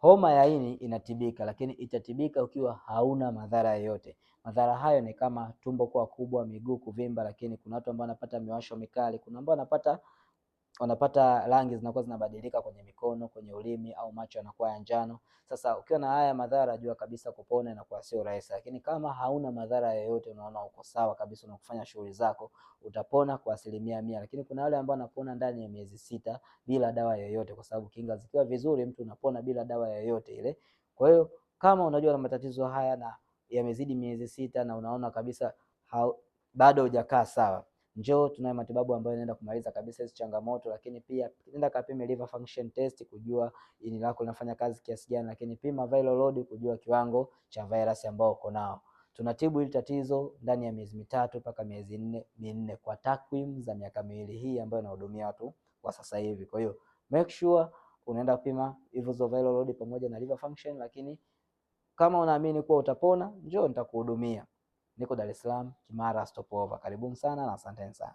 Homa ya ini inatibika, lakini itatibika ukiwa hauna madhara yoyote. Madhara hayo ni kama tumbo kuwa kubwa, miguu kuvimba, lakini kuna watu ambao wanapata miwasho mikali, kuna ambao wanapata rangi zinakuwa zinabadilika kwenye mikono, kwenye ulimi au macho yanakuwa ya njano. Sasa ukiwa na haya madhara, jua kabisa kupona inakuwa sio rahisi, lakini kama hauna madhara yoyote, unaona uko sawa kabisa na kufanya shughuli zako, utapona kwa 100%. Lakini kuna wale ambao wanapona ndani ya miezi 6 bila dawa yoyote, kwa sababu kinga zikiwa vizuri mtu unapona bila dawa yoyote ile. Kwa hiyo kama unajua na matatizo haya na yamezidi miezi 6 na unaona kabisa bado hujakaa sawa, njoo tunayo matibabu ambayo yanaenda kumaliza kabisa hizo changamoto. Lakini pia nenda kapime liver function test kujua ini lako linafanya kazi kiasi gani, lakini pima viral load kujua kiwango cha virus ambao uko nao. Tunatibu hili tatizo ndani ya miezi 3 mpaka miezi 4 kwa takwimu za miaka 2 hii ambayo inahudumia watu kwa sasa hivi. Kwa hiyo make sure unaenda kupima hivyo viral load pamoja na liver function, lakini kama unaamini kuwa utapona, njoo nitakuhudumia. Niko Dar es Salaam, Kimara Stopover. Karibuni sana na asanteni sana.